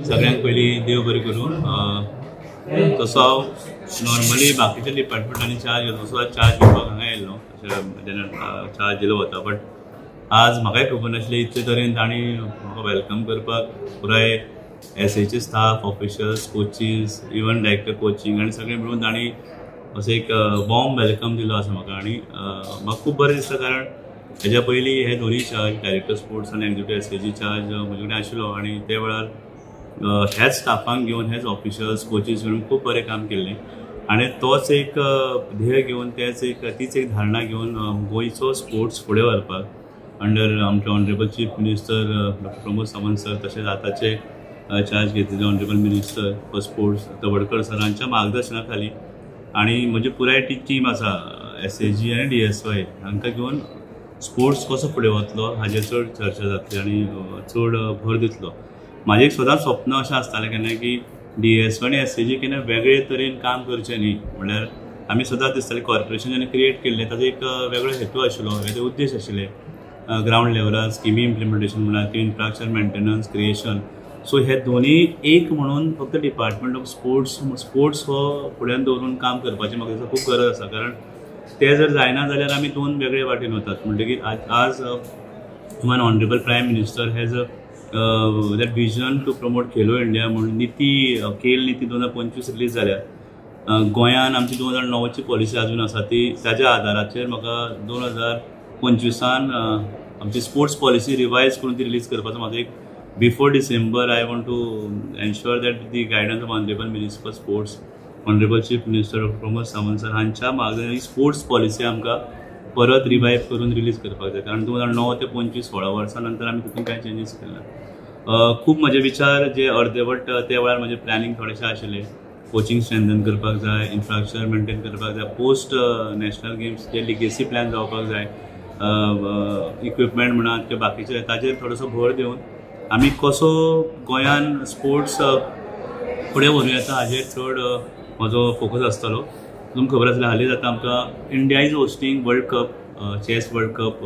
सगळ्यांक पयलीं देव बरें करूं. तसो हांव नॉर्मली बाकीच्या डिपार्टमेंटांनी चार्ज घेता तसो चार्ज घेवपाक हांगा येयल्लो जेन्ना चार्ज दिलो वता. बट आज म्हाकाय खबर नासलें इतले तरेन तांणी म्हाका वेलकम करपाक पुराय एसएचे staff, officials, coaches, even director coaching आनी सगळे मिळून तांणी असो एक वॉर्म वेलकम दिलो आसा म्हाका. आनी म्हाका खूब बरें दिसता कारण हेज्या पयलीं हे दोनूय चार्ज डायरेक्टर स्पोर्ट्स आनी एक्झिक्युटीव एसएची चार्ज म्हजे कडेन आशिल्लो आनी ते वेळार हेच स्टाफांक घेवन हेच ऑफिशियल्स, कोचीस घेवन खूब बरें काम केल्लें. आनी तोच एक ध्येय घेवन तीच एक धारणा घेवन गोंयचो स्पोर्ट्स फुडें व्हरपाक अंडर आमचे honourable chief minister doctor Pramod Sawant sir तशेंच आतांचे चार्ज घेतिल्ले honourable minister for sports Tawadkar सरांच्या मार्गदर्शना खाली आनी म्हजी पुराय टीम आसा एसएजी आनी DSY हांकां घेवन स्पोर्ट्स कसो फुडें वतलो हाजेर चड चर्चा जातली आनी चड भर दितलो. म्हाजें एक सदांच स्वप्न अशें आसतालें केन्ना की DSY आनी एसएजी केन्ना वेगळे तरेन काम करचें न्ही. म्हणल्यार आमी सदांच दिसतालें कॉर्पोरेशन जेन्ना क्रिएट केल्लें ताजो एक वेगळो हेतू आशिल्लो, वेगळे उद्देश आशिल्ले. ग्रावंड लेवलार स्किमी इम्प्लिमेंटेशन म्हणा की इन्फ्रास्ट्रक्चर मेंटेनन्स क्रिएशन. सो हे दोनी एक म्हणून फक्त डिपार्टमेंट ऑफ स्पोर्ट्स हो फुड्यान दवरून काम करपाची म्हाका दिसता खूब गरज आसा. कारण ते जर जायना जाल्यार आमी दोन वेगळे वाटेन वतात. म्हणटकीर आज even honourable prime minister has that vision to promote Khelo India म्हणून खेल नीती 2025 रिलीज जाल्या. गोंयान आमची 2009ची पॉलिसी अजून आसा ती ताज्या आदाराचेर म्हाका 2025 आमची स्पोर्ट्स पॉलिसी रिवायज करून ती रिलीज करपाचो म्हाजो एक before December. I want to ensure that the guidance of honourable minister for sports honourable chief minister doctor Pramod Sawant sir हांच्या मार्गदर्शनान स्पोर्ट्स पॉलिसी आमकां परत रिवायव करून रिलीज करपाक जाय. कारण 2009 ते 25 16 वर्सां नंतर आमी तितून कांय चेंजीस केला. खूब म्हजे विचार जे अर्देवट ते वेळार म्हजे प्लॅनिंग थोडेशें आशिल्लें. कोचिंग स्ट्रेंथन करपाक जाय, इन्फ्रास्ट्रक्चर मेंटेन करपाक जाय, पोस्ट नॅशनल गेम्स जे लिगेसी प्लॅन जावपाक जाय, इक्विपमेंट म्हणा किंवा बाकीचे ताचेर थोडोसो भर दिवन आमी कसो गोंयान स्पोर्ट्स फुडें व्हरूं येता हाजेर चड म्हजो फोकस आसतलो. तुमकां खबर आसल्यार हालींच आतां आमकां India is hosting world cup, chess world cup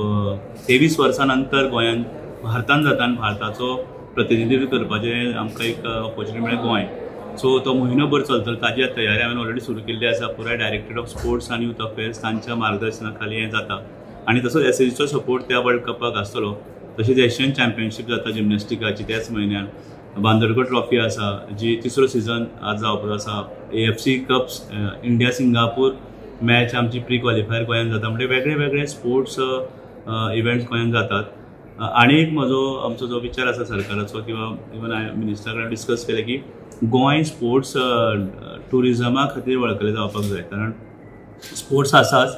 23 वर्सां नंतर गोंयान भारतान जाता आनी भारताचो प्रतिनिधित्व करपाचें आमकां एक ऑपॉर्च्युनिटी मेळ्ळें गोंय. सो तो म्हयनोभर चलतलो. ताची तयारी हांवें ऑलरेडी सुरू केल्ली आसा. पुराय डायरेक्टरेट ऑफ स्पोर्ट्स आनी यूथ अफेर्स तांच्या मार्गदर्शना खाली हें जाता आनी तसोच एसएजीचो सपोर्ट त्या वर्ल्ड कपाक आसतलो. तशेंच एशियन चॅम्पियनशीप जाता जिमनॅस्टिकाची त्याच म्हयन्यान. बांदोडकर ट्रॉफी आसा जी 3रो सीझन आज जावपाचो आसा. AFC cups India Singapore match आमची प्री क्वॉलिफायर गोंयान जाता. म्हणजे वेगळे वेगळे स्पोर्ट्स इव्हेंट्स गोंयान जातात. आनी एक आमचो जो विचार आसा सरकाराचो किंवा इवन हांवें मिनिस्टरा कडेन डिस्कस केलें की गोंय स्पोर्ट्स टुरिजमा खातीर वळखलें जावपाक जाय. कारण स्पोर्ट्स आसाच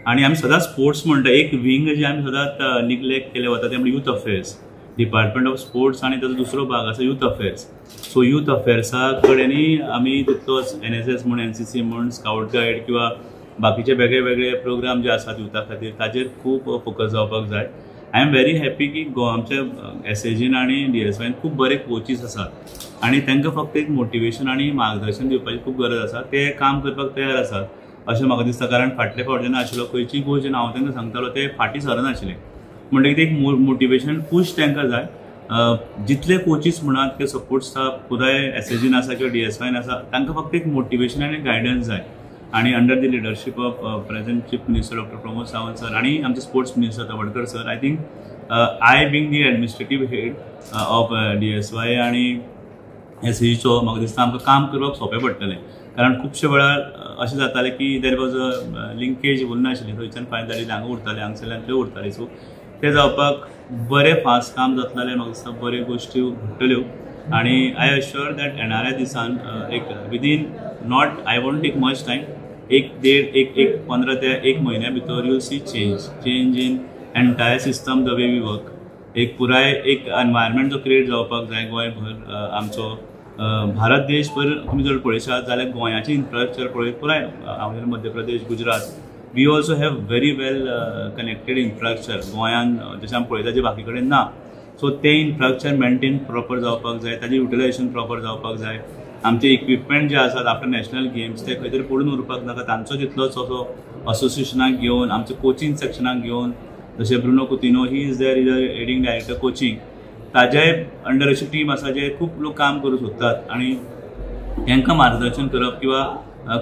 आनी आमी सदांच स्पोर्ट्स म्हणटा एक विंग जे आमी सदांच निग्लेक्ट केलें वता ते म्हणजे youth affairs. Department of sports आनी ताजो दुसरो भाग आसा यूथ अफेर्स. सो यूथ अफेर्सा कडेनय आमी तितलोच NSS म्हण, NCC म्हण, स्काउट गायड किंवा बाकीचे वेगळे वेगळे प्रोग्राम जे आसात युथा खातीर ताचेर खूब फोकस जावपाक जाय. आय एम व्हेरी हॅपी की आमच्या एसएजीन आनी DSYन खूब बरे कोचीस आसात आनी तांकां फक्त एक मोटिवेशन आनी मार्गदर्शन दिवपाची खूब गरज आसा. ते काम करपाक तयार आसात अशें म्हाका दिसता. कारण फाटले फावट जेन्ना आशिल्लो खंयचीय गोश्ट जेन्ना हांव तांकां सांगतालो ते फाटीं सरनाशिल्ले. म्हणटकीर एक मोटिवेशन पुश तांकां जाय. जितले कोचीस म्हणा ते सपोर्ट स्टाफ पुराय एसएजीन आसा किंवा DSYन आसा तांकां फक्त एक मोटिवेशन आनी गायडन्स जाय. आनी under the leadership of present chief minister doctor Pramod Sawant sir आनी आमचे sports minister Tawadkar sir, I think I being the administrative head of DSY आनी एसएजीचो म्हाका दिसता आमकां काम करपाक सोंपें पडटलें. कारण खुबशे वेळार अशें जातालें की देर वॉज अ लिंकेज उरनाशिल्ली. थंयच्यान फायनली हांगा उरताले, हांगसरल्यान थंय उरताले. सो ते जावपाक बरें फास्ट काम जातलें. म्हाका दिसता बऱ्यो गोश्टी घडटल्यो आनी आय एश्योर दॅट येणाऱ्या दिसान एक within not I want take much time, एक 15 ते 1 म्हयन्या भितर you'll see change in entire system the way we work. एक पुराय एक एनवायरमेंट जो क्रिएट जावपाक जाय गोंयभर. आमचो भारत देश भर तुमी जर पळयशात जाल्यार गोंयाचें इन्फ्रास्ट्रक्चर पळयत पुराय Madhya Pradesh, Gujarat we also have very well connected infrastructure. गोंयान जशें आमी पळयता जे बाकी कडेन ना. सो ते इन्फ्रास्ट्रक्चर मेंटेन प्रॉपर जावपाक जाय, ताजें युटिलायझेशन प्रॉपर जावपाक जाय. आमचे इक्विपमेंट जे आसात आफ्टर नॅशनल गेम्स ते खंय तरी पडून उरपाक नाका. तांचो तितलोच असो असोसिएशनाक घेवन आमचे कोचिंग सेक्शनाक घेवन जशें Bruno Coutinho he is there, is heading director coaching. ताजे अंडर अशी टीम आसा जे खूब लोक काम करूंक सोदतात आनी तांकां मार्गदर्शन करप किंवा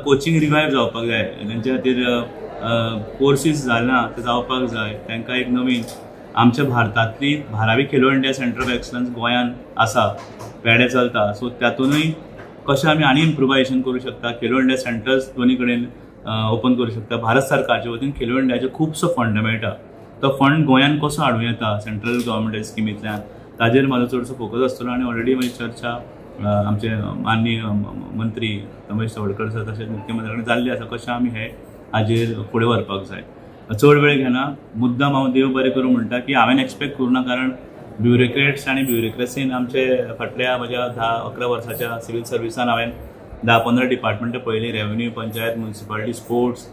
कोचिंग रिवायव जावपाक जाय, तांच्या खातीर कोर्सीस जायना ते जावपाक जाय, तांकां एक नवीन आमच्या भारतांतली 12वी Khelo India centre of excellence गोंयान आसा, पेडे चलता. सो तातूंतय कशें आमी आनी इम्प्रुवायजेशन करूं शकता, खेलो इंडिया सेंटर्स दोनी कडेन ओपन करूं शकता. भारत सरकारचे वतीन खेलो इंडियाचे खुबसो फंड मेळटा, तो फंड गोंयान कसो हाडूं येता सेंट्रल गव्हर्मेंट स्किमींतल्यान, ताजेर म्हाजो चडसो फोकस आसतलो. आनी ऑलरेडी म्हजी चर्चा आमचे माननीय मंत्री रमेश तवडकर सर तशेंच मुख्यमंत्री कडेन जाल्ली आसा, कशें आमी हे हाजेर फुडें व्हरपाक जाय. चड वेळ घेना, मुद्दाम हांव देव बरें करूं म्हणटा की हांवें एक्सपेक्ट करूं ना, कारण ब्युरोक्रेट्स आनी ब्युरोक्रेसीन आमचे फाटल्या म्हज्या 10-11 वर्साच्या सिव्हिल सर्विसान हांवें 10-15 डिपार्टमेंटां पळयलीं, revenue, panchayat, municipality, sports,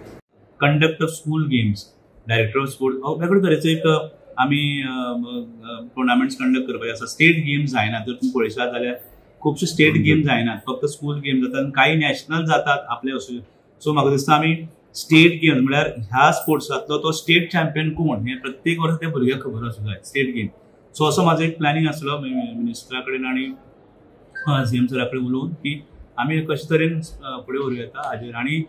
conduct of school games, director of sports, वेगळे तरेचो एक आमी टुर्नामेंट्स कंडक्ट करपाचे आसा. स्टेट गेम्स जायना, जर तुमी पळयशात जाल्यार खुबशे स्टेट गेम्स जायनात, फक्त स्कूल गेम्स जातात, काही नॅशनल जातात आपले अशे. सो म्हाका दिसता आमी स्टेट गेम्स म्हळ्यार ह्या स्पोर्ट्सांतलो तो स्टेट चॅम्पियन कोण हें प्रत्येक वर्सा त्या भुरग्याक खबर आसूंक जाय, स्टेट गेम. सो असो म्हाजो एक प्लॅनिंग आसलो मिनिस्टरा कडेन आनी CM सरा कडेन उलोवन की आमी कशे तरेन फुडें व्हरूं येता हाजेर. आनी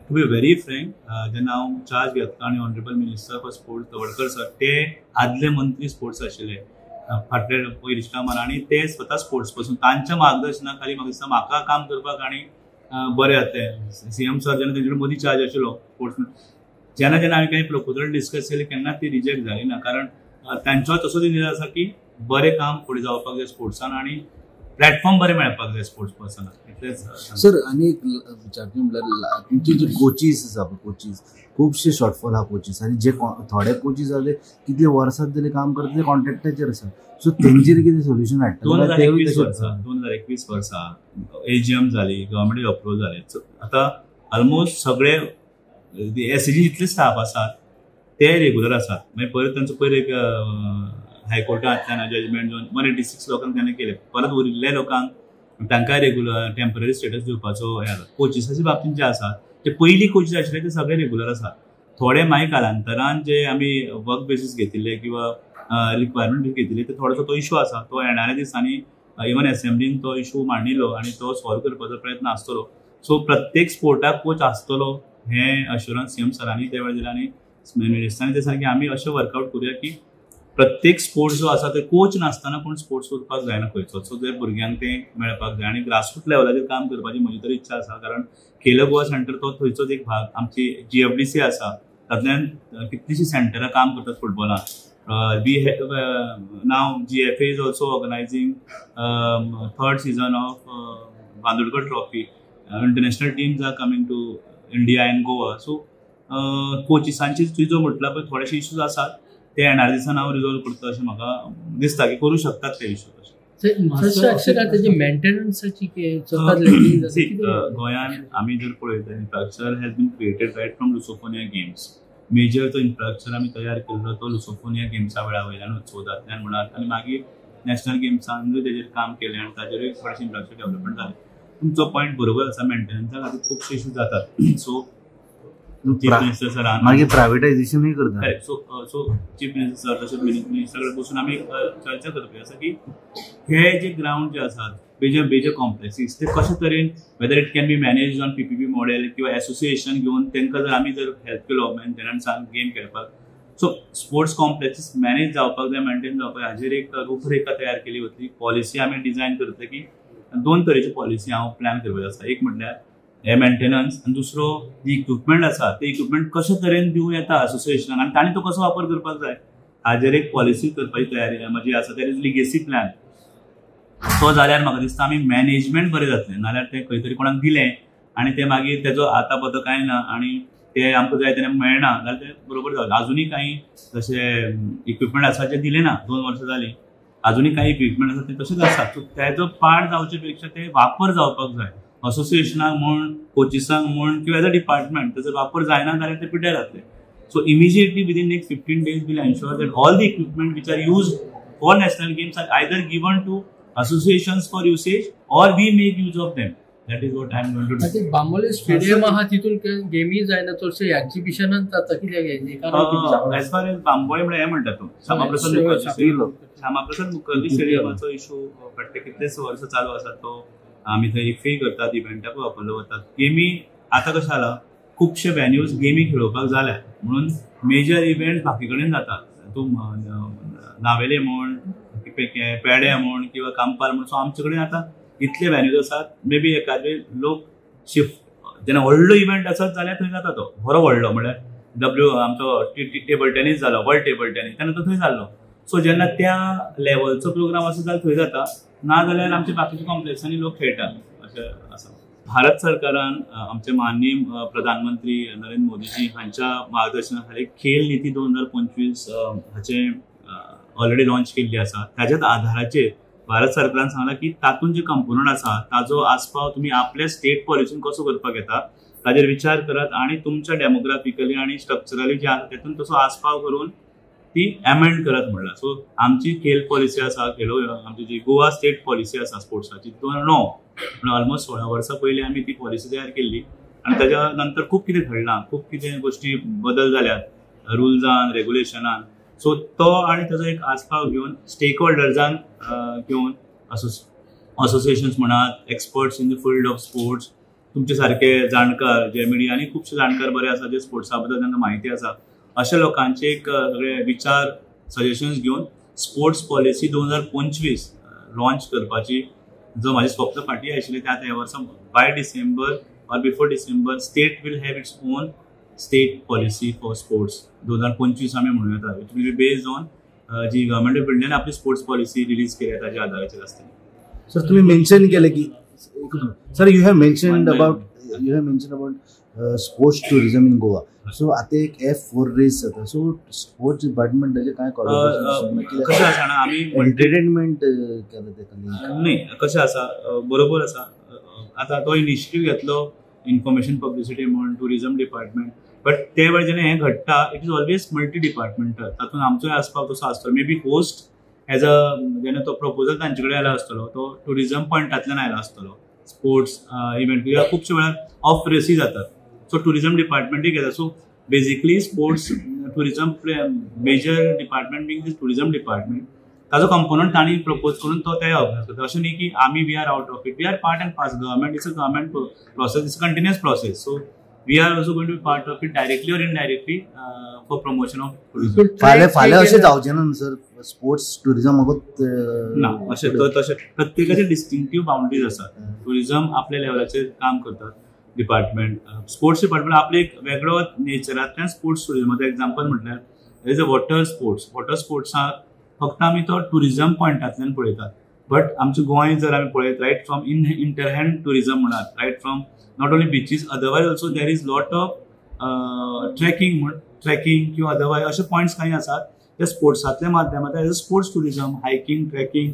टू बी व्हेरी फ्रँक, जेन्ना हांव चार्ज घेतलो आनी honourable minister for sports Tawadkar sir ते आदले मंत्री स्पोर्ट्स आशिल्ले फाटल्या पयलींच्या टायमार, आनी ते स्वता स्पोर्ट्स पासून तांच्या मार्गदर्शना खाली म्हाका दिसता म्हाका काम करपाक आनी बरें जाता. CM सर जेन्ना तेंचे कडेन मदीं चार्ज आशिल्लो स्पोर्ट्स, जेन्ना जेन्ना हांवें काही प्रपोजल डिस्कस केले केन्ना ती रिजेक्ट जाली ना, कारण तांचो तसो दिलेलो आसा की बरें काम फुडें जावपाक जाय स्पोर्ट्सान आनी प्लॅटफॉर्म बरें मेळपाक जाय स्पोर्ट्स पर्सनाक. इतलेंच सर. आनी एक विचारचें म्हणल्यार तुमचे जे कोचीस आसा पळय, कोचीस खुबशे शॉर्टफॉल आहा कोचीस, आनी जे थोडे कोचीस आहा ते कितले वर्सां तरी काम करता ते कॉन्ट्रॅक्टाचेर आसा. सो तेंचेर कितें सोल्युशन हाडटा? 2021 वर्सा AGM जाली, गव्हर्मेंट अप्रूव्ह जाले. आतां ऑलमोस्ट सगळे SAG जितले स्टाफ आसात ते रेग्युलर आसात. मागीर परत तांचो पयर एक हायकोर्टांतल्यान जजमेंट घेवन 186 लोकांक ताणें केले, परत उरिल्ल्या लोकांक तांकां रेग्युलर टेम्पररी स्टेटस दिवपाचो हे आसा. कोचिसाच्या बाबतींत जे आसात ते पयलीं कोचीस आशिल्ले ते सगळे रेग्युलर आसात. थोडे मागीर कालांतरान जे आमी वर्क बेसीस घेतिल्ले किंवा रिक्वायरमेंट बी घेतिल्ली ते थोडोसो तो इशू आसा, तो येणाऱ्या दिसांनी इवन असेंब्लीन तो इशू मांडिल्लो आनी तो सॉल्व करपाचो प्रयत्न आसतलो. सो प्रत्येक स्पोर्टाक कोच आसतलो हें अश्युरन्स CM सरांनी त्या वेळार दिलें आनी मिनिस्टरांनी ते सांगलें की आमी अशें वर्कआवट करुया की प्रत्येक स्पोर्ट्स जो आसा ते कोच नासतना कोण स्पोर्ट्स करपाक जायना खंयचो. सो ते भुरग्यांक तें मेळपाक जाय आनी ग्रासरूट लेवलाचेर काम करपाची म्हजी तरी इच्छा आसा, कारण खेलो गोवा सेंटर तो थंयचोच एक भाग. आमची GFDC आसा, तातूंतल्यान कितलींशीं सेंटरां काम करतात फुटबॉलाक. We have now GFA is also organizing 3rd season of Bandurkar Trophy. International teams are coming to India and Goa. So कोचिसांची तुजो म्हटला पळय थोडेशे इश्यूज आसात ते येणाऱ्या दिसान हांव रिजॉल्व करता अशें म्हाका दिसता की करूं शकतात ते इश्यू. गोंयान आमी जर पळयता infrastructure has been created right from Lusophonia games. Major तो इन्फ्रास्ट्रक्चर आमी तयार केल्लो तो लुसोफोनिया गेम्सा वेळा वयल्यान उत्सवतांतल्यान म्हणात, आनी मागीर नॅशनल गेम्सांनूय तेजेर काम केलें आनी ताजेरूय थोडेशें इन्फ्रास्ट्रक्चर डेव्हलपमेंट जालें. तुमचो पॉयंट बरोबर आसा, मेंटेनन्सा खातीर खुबशे इश्यू जातात. सो चीफ मिनिस्टर सरान मागीर प्रायवेटायझेशनूय करता. सो चीफ मिनिस्टर सर तशेंच मिनिस्टर कडेन बसून आमी चर्चा करपी आसा की हे जे ग्राउंड जे आसात बेजर कॉम्प्लेक्सीस ते कशे तरेन whether it can be manage on PPP model किंवा एसोसिएशन घेवन तांकां जर आमी जर हेल्प केलो मेंटेनन्सान गेम खेळपाक. सो स्पोर्ट्स कॉम्प्लेक्सीस मॅनेज जावपाक जाय, मेंटेन जावपाक जाय, हाजेर एक रूपरेखा तयार केली वतली. पॉलिसी आमी डिझायन करता की 2 तरेची पॉलिसी हांव प्लॅन करपाची आसा. एक म्हटल्यार हे मेंटेनन्स आनी दुसरो जी इक्विपमेंट आसा ते इक्विपमेंट कशे तरेन दिवं येता असोसिएशनाक आनी तांणी तो कसो वापर करपाक जाय हाजेर एक पॉलिसी करपाची तयारी म्हजी आसा. That is legacy plan. तो जाल्यार म्हाका दिसता आमी मॅनेजमेंट बरें जातलें. नाल्यार तें खंय तरी कोणाक दिलें आनी तें मागीर तेजो आतां पतो कांय ना आनी ते आमकां जाय तेन्ना मेळना जाल्यार तें बरोबर जावं. अजुनूय काही जशे इक्विपमेंट आसा जे दिले ना, 2 वर्सां जालीं, अजुनूय काही इक्विपमेंट आसा ते तशेंच आसा. सो तेजो पाड जावचे पेक्षा ते वापर जावपाक जाय. असोसिएशनाक म्हण, कोचिसांक म्हण किंवा एज अ डिपार्टमेंट तेजो वापर जायना जाल्यार ते पिड्ड्यार जातले. So immediately within next 15 days we'll ensure that all the equipment which are used for national games are either given to associations for usage or we make use of them. That is what I am going to do. I think Bambole Stadium हा तिथून गेमी जायना चडशे एक्झिबिशनात जाता कित्याक as far as Bambole म्हळ्यार हे म्हणटा तूं समाप्रसन श्यामाप्रसाद मुखर्जी स्टेडियमाचो इशू फाटले कितलेच वर्स चालू आसा तो आमी थंय फी करतात, इव्हेंटाकूय वापरलो वतात. गेमी आतां कशें जाला खुबशे व्हेन्यूज गेमी खेळोवपाक जाल्या म्हणून मेजर इव्हेंट बाकी कडेन जातात. तूं नावेले म्हण, पेडे म्हण किंवा कांपार म्हण. सो आमचे कडेन आतां इतले व्हेन्यूज आसात. मे बी एखादे लोक शिफ्ट जेन्ना व्हडलो इव्हेंट आसत जाल्यार थंय जाता तो बरो व्हडलो म्हळ्यार आमचो टेबल टेनीस जालो, वर्ल्ड टेबल टेनीस तेन्ना तो थंय जाल्लो. सो जेन्ना त्या लेवलचो प्रोग्राम आसत जाल्यार थंय जाता, ना जाल्यार आमच्या बाकीच्या कॉम्प्लेक्सांनी लोक खेळटात अशें आसा. भारत सरकारान आमचे माननीय प्रधानमंत्री नरेंद्र मोदीजी हांच्या मार्गदर्शना खाली खेल नीती 2025 हाचे ऑलरेडी लॉन्च केल्ली आसा. ताच्याच आधाराचेर भारत सरकारान सांगला की तातूंत जे कंपोनंट आसा ताजो आस्पाव तुमी आपल्या स्टेट पॉलिसीन कसो करपाक येता ताजेर विचार करात आनी तुमच्या डेमोग्राफिकली आनी स्ट्रक्चरली जे आसा तातूंत तसो आस्पाव करून ती एमेंड करत म्हणला. सो आमची खेल पॉलिसी आसा, आमची जी गोवा स्टेट पॉलिसी आसा स्पोर्ट्साची 2009 म्हणून ऑलमोस्ट 16 वर्सां पयलीं आमी ती पॉलिसी तयार केल्ली आनी ताच्या नंतर खूब कितें घडलां, खूब कितें गोश्टी बदल जाल्यात रुल्सान रेग्युलेशनान. सो तो आनी ताजो एक आस्पाव घेवन स्टेक होल्डर्सांक घेवन असोसिएशन्स म्हणात, experts in the field of sports, तुमचे सारके जाणकार जे मिडियांनी खुबशे जाणकार बरे आसा जे स्पोर्ट्सा बद्दल तांकां म्हायती आसा अशा लोकांचे एक सगळे विचार सजेशन्स घेवन स्पोर्ट्स पॉलिसी 2025 लॉन्च करपाची जो माझे स्वप्न फाटी आशिल्लें त्या ह्या वर्सा by December or before December state will have its own state policy for sports 2025 आमी म्हणूं येता, which will be based on the government of इंडियान आपली स्पोर्ट्स पॉलिसी रिलीज केल्या ताच्या आधाराचेर आसतली. सर तुम्ही मेन्शन केलं की sir you have mentioned about sports tourism in Goa. So आता एक F4 रेस जाता. सो स्पोर्ट्स डिपार्टमेंटाचे काय कशें आसा ना आमी एंटरटेनमेंट केलं तेका न्ही कशें आसा बरोबर आसा. आतां तो इनिशिएटीव घेतलो इन्फॉर्मेशन पब्लिसिटी म्हण टुरिझम डिपार्टमेंट, बट ते वेळार जेन्ना हें घडटा it is always multi departmental. तातूंत आमचोय आस्पाव तसो आसतलो. May be host as a जेन्ना तो प्रपोजल तांचे कडेन आयला आसतलो तो टुरिझम पॉयंटांतल्यान आयला आसतलो. स्पोर्ट्स इव्हेंट किंवा खुबशे वेळार ऑफ रेसी जातात सो टुरिझम डिपार्टमेंटूय घेता. So basically sports tourism major department being this tourism department ताजो कंपोनंट तांणी प्रपोज करून तो ते ऑर्गनायज करता. अशें न्ही की आमी we are out of it. We are part and part. Government is a government process, it's a continuous process. So we are also going to be part of it directly or indirectly for promotion of tourism. फाल्यां अशें जावचें ना sir sports टुरिझमाकूच ना अशें तशें प्रत्येकाचे डिस्टिंक्टीव boundaries आसात. Tourism आपल्या लेवलाचेर काम करतात डिपार्टमेंट. स्पोर्ट्स डिपार्टमेंट आपले एक वेगळो नेचरांतल्यान स्पोर्ट्स टुरिझमाचो एग्जांपल म्हटल्यार there is a water sports. Water स्पोर्ट्साक फक्त आमी तो टुरिझम पॉयंटांतल्यान पळयतात, बट आमचे गोंय जर आमी पळयत रायट फ्रॉम इंटरहँड टुरिझम म्हणात, right from not only beaches otherwise also there is lot of trekking किंवा अदरवायज अशे पॉयंट्स काही आसात ते स्पोर्ट्सांतल्या माध्यमांतल्यान as a sports tourism hiking trekking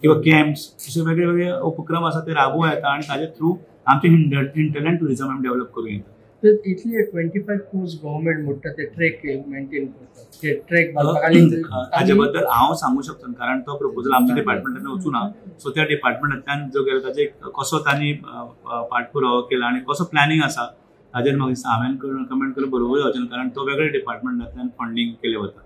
किंवा कॅम्प्स असे वेगळे वेगळे उपक्रम आसात ते राबोवं येता आणि ताजे थ्रू आमचे इंटरनॅट टुरिझम आमी डेव्हलप करूं येता. इतले 25 कोर्स गव्हर्मेंट म्हणटा ते ट्रॅक मेंटेन करतात ते ट्रॅक हाजे बद्दल हांव सांगू शकता कारण तो प्रपोजल आमच्या डिपार्टमेंटान वचूना. सो त्या डिपार्टमेंटांतल्यान जो गेलो ताजे कसो तांणी पाठपुरावो केला आनी कसो प्लॅनिंग आसा ताजेर म्हाका दिसता हांवें कमेंट करप बरोबर जावचें कारण तो वेगळ्या डिपार्टमेंटांतल्यान फंडिंग केलें वता.